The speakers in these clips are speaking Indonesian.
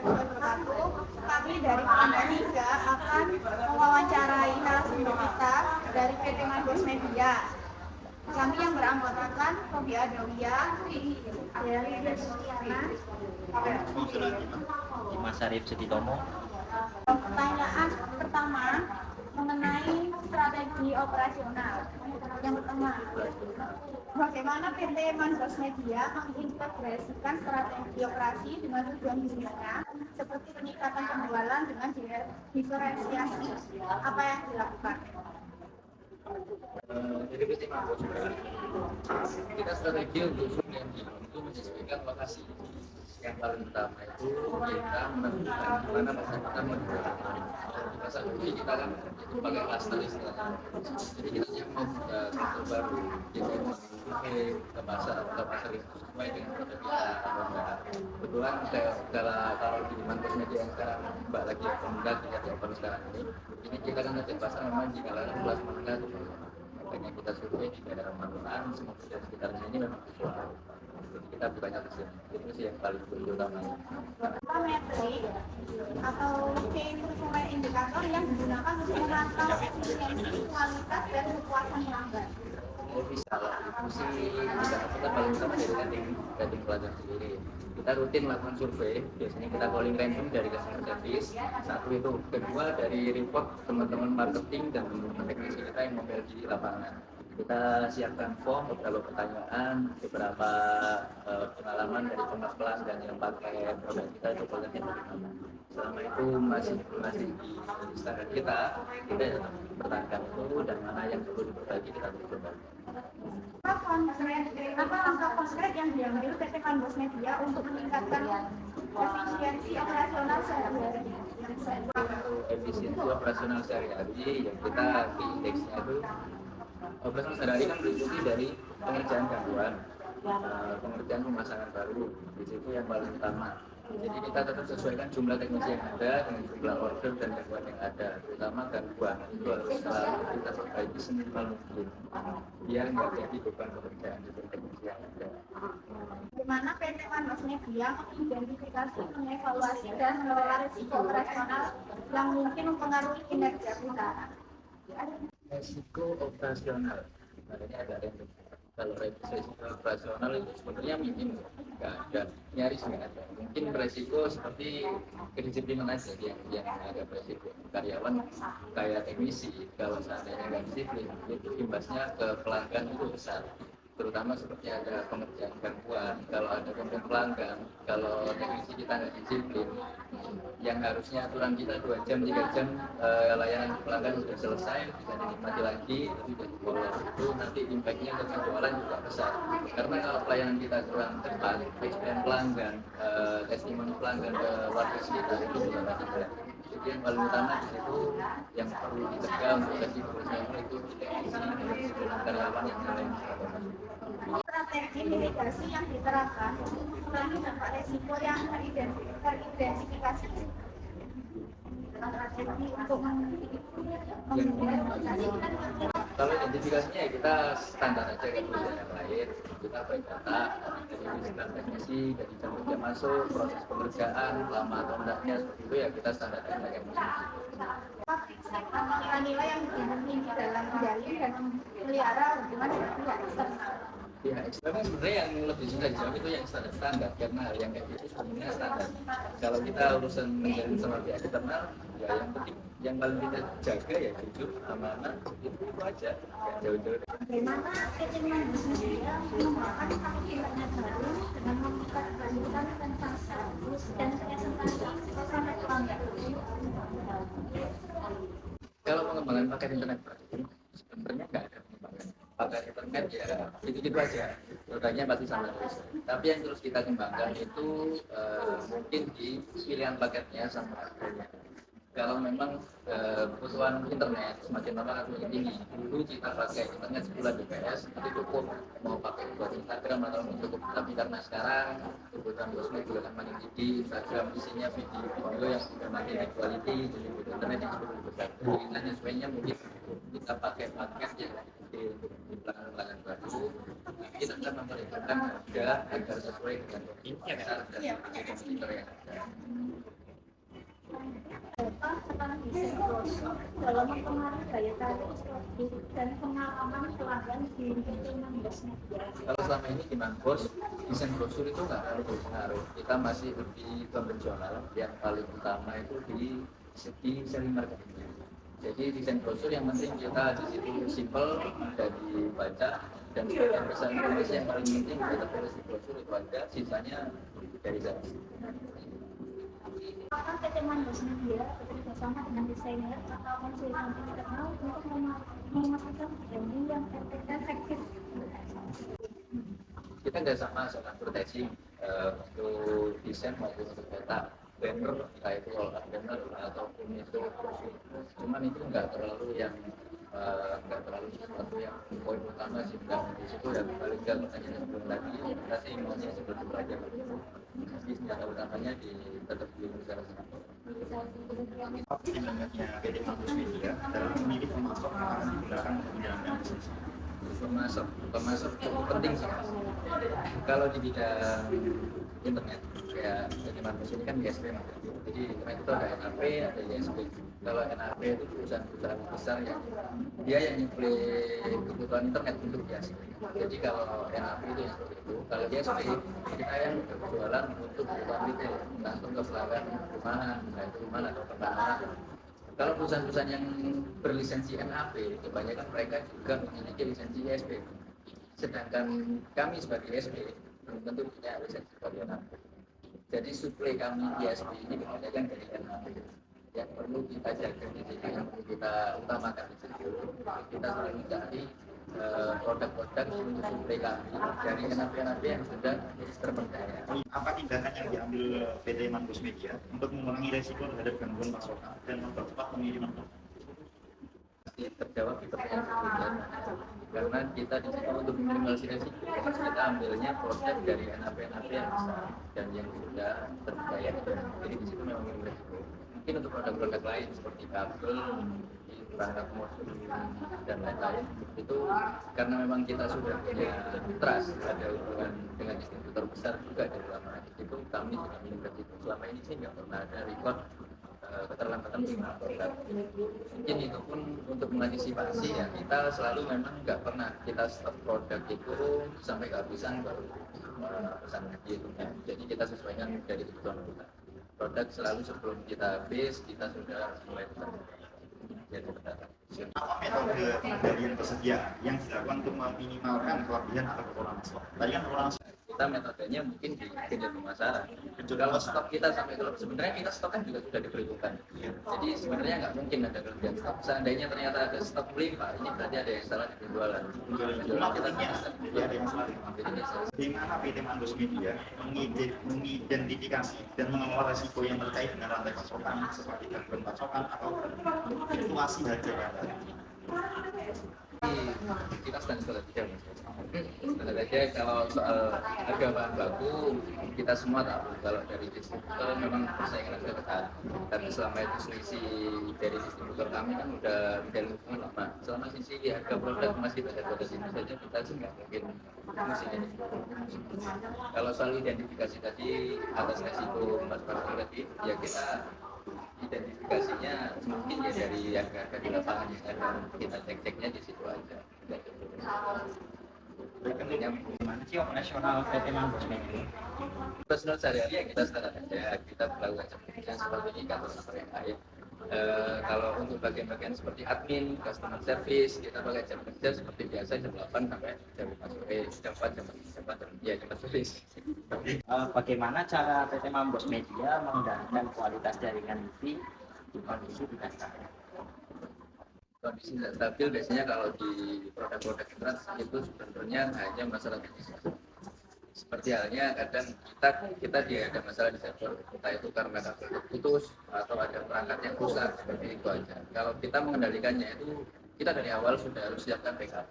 wabarakatuh. Kami dari Pemda 3 akan mewawancarai narasumber kita dari PT Mandos Media. Kami yang beranggotakan Robi Adawiyah, dari Desmodiana, Mas Arif Setitomo. Pertanyaan pertama mengenai strategi operasional. Yang pertama, bagaimana PT Mandos Media mengintegrasikan strategi operasi dengan tujuan bisnisnya seperti peningkatan penjualan dengan diferensiasi apa yang dilakukan? Jadi PT Mandos kita strategi untuk yang itu menyesuaikan lokasi. Yang paling utama itu kita menentukan di mana pasar kita menjual. Di pasar ini kita kan itu pakai cluster istilahnya. Jadi kita yang mau buka cluster baru, kita mau ke pasar itu sesuai dengan produk kita atau enggak. Kebetulan kalau di Mandos Media yang sekarang mbak lagi pemuda kita di open sekarang ini kita kan ada pasar memang di kalangan kelas menengah. Makanya kita survei di daerah Magelang, semoga di sekitar sini memang visual. Jadi kita bukannya ke sini, itu sih yang paling utama. Apa metrik atau key instrumen indikator yang digunakan untuk memantau efisiensi, kualitas, dan kepuasan pelanggan? Oh bisa lah, itu sih kita paling utama dari rating pelanggan sendiri. Kita rutin melakukan survei, biasanya kita calling random dari customer service. Satu itu, kedua dari report teman-teman marketing dan teman-teman teknisi kita yang mobile di lapangan. Kita siapkan form, beberapa pertanyaan, beberapa pengalaman dari pelanggan yang pakai produk kita itu produknya bagaimana. Selama itu masih di standar kita tetap bertahankan itu dan mana yang perlu diperbaiki kita perlu berbagi. Apa langkah konkret yang diambil PT Mandos Media untuk meningkatkan efisiensi operasional sehari-hari? Efisiensi operasional sehari-hari yang kita di indeksnya itu operasional sehari-hari kan meliputi dari pengerjaan gangguan, pengerjaan pemasangan baru, di situ yang paling utama. Jadi kita tetap sesuaikan jumlah teknisi yang ada dengan jumlah order dan gangguan yang ada, terutama gangguan itu harus selalu kita perbaiki seminimal mungkin biar nggak jadi beban pekerjaan di teknisi yang ada. Bagaimana PT Mandos Media mengidentifikasi, mengevaluasi, dan mengelola risiko operasional yang mungkin mempengaruhi kinerja perusahaan? Resiko operasional, makanya ada random. Kalau resiko operasional itu sebenarnya minim, nggak ada, nyaris nggak ada. Mungkin resiko seperti kedisiplinan aja yang ada resiko karyawan kayak teknisi. Kalau seandainya nggak disiplin, itu imbasnya ke pelanggan itu besar. Terutama seperti ada pengerjaan gangguan, kalau ada komplain pelanggan, kalau teknisi kita nggak disiplin, yang harusnya aturan kita 2 jam, 3 jam layanan pelanggan sudah selesai, bisa dinikmati lagi, tapi jadi bolos itu nanti impactnya ke penjualan juga besar. Karena kalau pelayanan kita kurang cepat, experience pelanggan, testimoni pelanggan ke warga sekitar itu juga masih berat. Jadi yang paling utama di situ yang perlu dicegah untuk resiko operasional itu teknisi dan karyawan yang lain. Strategi mitigasi yang diterapkan untuk mengurangi dampak resiko yang teridentifikasi. Strategi untuk kalau identifikasinya ya kita standar aja kan perusahaan yang lain, kita baik data dari sekitar teknisi, dari jam masuk, proses pengerjaan, lama atau enggaknya seperti itu ya kita standar aja kayak nilai yang tinggi dalam menjalin dan memelihara hubungan dengan pihak eksternal. Pihak eksternal sebenarnya yang lebih susah dijawab itu yang standar karena hal yang kayak gitu sebenarnya standar. Kalau kita urusan menjalin sama pihak eksternal ya yang penting yang paling kita jaga ya jujur, amanah, itu aja, nggak jauh-jauh. Bagaimana PT Mandos Media mengembangkan internet baru dengan membuka kelanjutan tentang status dan presentasi sampai pelanggan? Kalau pengembangan paket internet baru sebenarnya nggak ada pengembangan paket internet ya gitu-gitu aja, produknya pasti sama terus. Tapi yang terus kita kembangkan itu mungkin di pilihan paketnya sama harganya. Kalau memang kebutuhan internet semakin lama akan semakin tinggi. Dulu kita pakai internet 10 Mbps itu cukup, mau pakai buat Instagram atau mau cukup. Tapi karena sekarang kebutuhan sosmed juga akan makin tinggi, Instagram isinya video yang sudah makin high quality, jadi butuh internet yang cukup besar. Jadi kita sesuainya mungkin kita pakai paket yang di pelanggan baru. Kita akan memberikan harga agar sesuai dengan pasar dan komputer yang ada. dalam mempengaruhi daya tarik dan pengalaman pelanggan di lingkungan bos media. Kalau selama ini di Manbos, desain brosur itu nggak terlalu berpengaruh. Kita masih lebih konvensional. Yang paling utama itu di segi selling marketing. Jadi desain brosur yang penting kita di situ simple, mudah dibaca, dan sebagian besar informasi yang paling penting kita tulis di brosur itu aja, sisanya dari saya. Apakah PT Manbos Media bekerja sama dengan desainer atau konsultan internal untuk memasukkan branding yang efektif? Kita nggak sama advertising untuk desain maupun untuk data banner, entah itu all-art banner ataupun itu brosur. Cuman itu nggak terlalu sesuatu yang poin utama sih. Nggak di situ udah kembali ke pertanyaan sebelum tadi, nanti maunya seperti itu aja. Jadi senjata utamanya tetap di negara sendiri. Tindakannya PT Manbos Media dalam memilih pemasok yang akan digunakan untuk menjalankan bisnis. Pemasok cukup penting sih, Mas. Kalau di bidang internet kayak PT Manbos ini kan ISP, jadi internet itu ada NAP, ada ISP. Kalau NAP itu perusahaan-perusahaan besar yang dia yang nyuplai kebutuhan internet untuk ISP. Jadi kalau NAP itu yang seperti itu, kalau ISP kita yang berjualan untuk kebutuhan retail, langsung ke pelanggan rumahan, entah itu rumah atau pertanahan. Kalau perusahaan-perusahaan yang berlisensi NAP, kebanyakan mereka juga memiliki lisensi ISP. Sedangkan kami sebagai ISP belum tentu punya lisensi sebagai NAP. Jadi suplai kami ISP ini kebanyakan dari NAP. Yang perlu kita jaga di sini, yang perlu kita utamakan di sini, kita selalu mencari produk-produk untuk suplai kami dari NAP yang sudah terpercaya. Apa tindakan yang diambil PT Manbos Media untuk mengurangi resiko terhadap gangguan pasokan dan mempercepat pengiriman produk? Terjawab di pertanyaan sebelumnya, karena kita di situ untuk minimalisasi resiko, kita ambilnya produk dari NAP yang besar dan yang sudah terpercaya. Jadi di situ memang minim resiko. Mungkin untuk produk-produk lain seperti kabel, perangkat modul dan lain-lain itu karena memang kita sudah punya trust, ada hubungan dengan distributor besar juga di dalam itu, kami sudah minim resiko. Selama ini sih nggak pernah ada record keterlambatan pengiriman produk. Mungkin itu pun untuk mengantisipasi ya, kita selalu memang nggak pernah kita stop produk itu sampai kehabisan baru pesan lagi itu. Jadi kita sesuaikan dari kebutuhan kita. Produk selalu sebelum kita habis kita sudah mulai pesan. Apa metode pengendalian persediaan yang dilakukan untuk meminimalkan kelebihan atau kekurangan stok? Tadi kan kekurangan stok. Kita metodenya mungkin di kejar pemasaran. Kalau stok kita sampai kalau sebenarnya kita stok kan juga sudah diperhitungkan. Jadi sebenarnya nggak mungkin ada kelebihan stok. Seandainya ternyata ada stok melimpah, ini berarti ada yang salah di penjualan. Penjualan kita Ya, ada yang salah. Bagaimana PT Manbos Media mengidentifikasi dan mengelola risiko yang terkait dengan rantai pasokan seperti gangguan pasokan atau fluktuasi harga bahan? Kita standar saja, standar saja. Kalau soal harga bahan baku kita semua tahu, kalau dari distributor memang persaingan agak ketat karena selama itu selisih dari distributor kami kan udah menjalin hubungan lama. Selama sisi harga produk masih pada sini saja, kita sih nggak mungkin musiknya. Kalau soal identifikasi tadi atas resiko Mas Parto tadi, ya kita identifikasinya mungkin ya dari harga di lapangan dan kita cek-ceknya di situ aja. Bagaimana sih operasional PT Manbos Media? Personal sehari-hari ya kita standar aja, kita melakukan seperti di kantor yang lain. Kalau untuk bagian-bagian seperti admin, customer service, kita pakai jam kerja seperti biasa jam 8 sampai jam 5 sore, jam 4 jam service. Bagaimana cara PT Manbos Media mengendalikan kualitas jaringan TV di kondisi tidak stabil? Kondisi tidak stabil biasanya kalau di produk-produk internet itu sebenarnya hanya masalah teknis. Seperti halnya kadang kita ada masalah di server, entah itu karena kabel putus atau ada perangkat yang rusak, seperti itu aja. Kalau kita mengendalikannya itu kita dari awal sudah harus siapkan backup.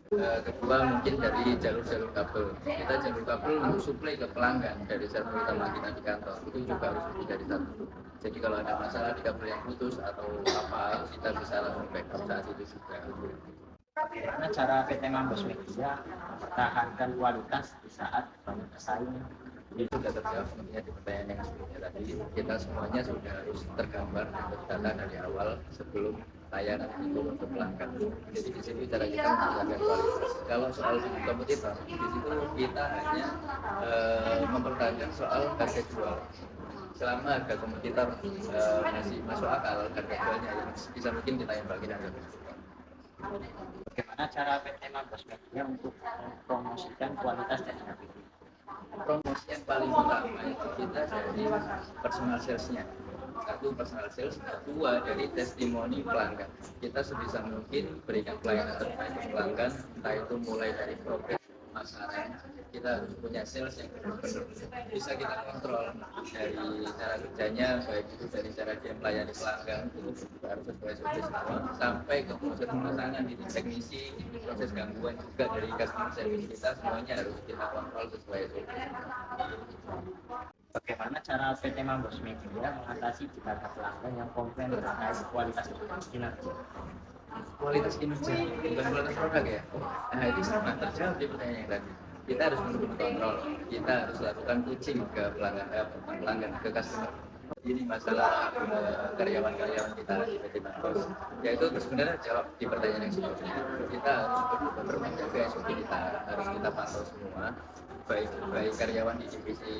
Kedua mungkin dari jalur-jalur kabel, kita jalur kabel untuk suplai ke pelanggan dari server utama kita di kantor itu juga harus lebih dari satu. Jadi kalau ada masalah di kabel yang putus atau apa, kita bisa langsung backup saat itu juga. Bagaimana cara PT Manbos Media mempertahankan kualitas di saat banyak pesaing Itu sudah terjawab sebenarnya di pertanyaan yang sebelumnya tadi. Kita semuanya sudah harus tergambar dan terdata dari awal sebelum layanan itu untuk pelanggan. Jadi di situ cara kita meningkatkan kualitas. Kalau soal kompetitor, di situ kita hanya mempertahankan soal harga jual. Selama harga kompetitor masih masuk akal, harga jualnya yang bisa mungkin kita yang bagian harga tersebut. Bagaimana cara PT Mambos Media untuk mempromosikan kualitas jaringan TV? Promosi yang paling utama itu kita dari personal salesnya. Satu personal sales, dua dari testimoni pelanggan. Kita sebisa mungkin berikan pelayanan terbaik ke pelanggan, entah itu mulai dari progres pemasaran. Kita harus punya sales yang benar-benar bisa kita kontrol dari cara kerjanya, baik itu dari cara dia melayani pelanggan, itu juga harus sesuai semua, sampai ke proses pemasangan di teknisi, proses gangguan juga dari customer service kita, semuanya harus kita kontrol sesuai SOP. Bagaimana cara PT Mambos Media mengatasi jika ada pelanggan yang komplain terkait kualitas kinerja? Kualitas kinerja bukan kualitas produk ya. Nah itu sama terjawab di pertanyaan yang tadi. Kita harus kontrol, kita harus lakukan coaching ke pelanggan ke customer. Ini masalah karyawan-karyawan kita di PT Mambos. Ya itu sebenarnya jawab di pertanyaan yang sebelumnya. Kita harus benar-benar menjaga SOP kita, harus kita pantau semua. Baik karyawan di divisi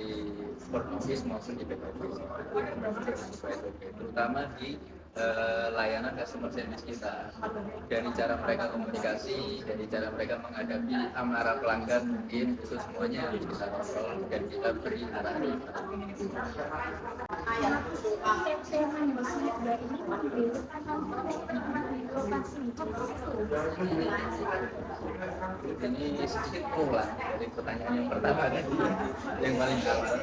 front office maupun di back office, sesuai SOP, terutama di layanan customer service kita. Dari cara mereka komunikasi, dari cara mereka menghadapi amarah pelanggan, mungkin itu semuanya harus kita kontrol dan kita beri arahan. PT Mambos Media ini mendirikan kantor di lokasi Ini sedikit ulang dari pertanyaan yang pertama tadi, yang paling awal.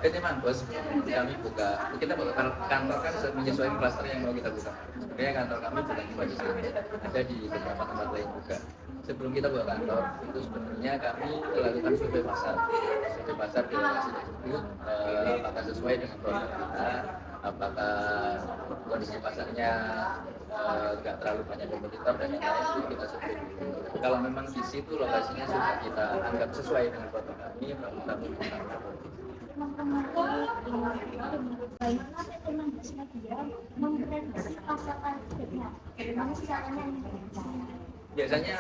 PT Mambos kami buka, kita buka kantor kan menyesuaikan klaster yang mau kita buka. Sebenarnya kantor kami bukan cuma di sini, ada di beberapa tempat lain juga. Sebelum kita buka kantor, itu sebenarnya kami melakukan survei pasar di lokasi tersebut, apakah sesuai dengan produk kita, apakah kondisi pasarnya nggak terlalu banyak kompetitor dan yang lain, itu kita survei dulu. Kalau memang di situ lokasinya sudah kita anggap sesuai dengan produk kami, baru kami buka. Bagaimana PT Mambos Media memprediksi pasar targetnya? Bagaimana sih caranya? Biasanya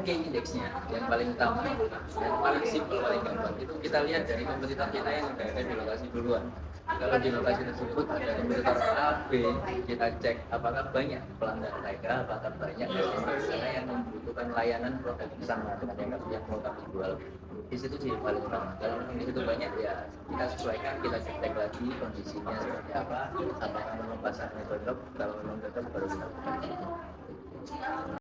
key indeksnya yang paling utama, yang paling simpel, paling gampang itu kita lihat dari kompetitor kita yang sudah ada di lokasi duluan. Kalau di lokasi tersebut ada kompetitor A, B, kita cek apakah banyak pelanggan mereka, apakah banyak customer sana yang membutuhkan layanan produk sama dengan yang mau kami jual. Di situ sih paling utama. Kalau di situ banyak ya kita sesuaikan, kita cek lagi kondisinya seperti apa, apakah memang pasarnya cocok. Kalau memang cocok baru kita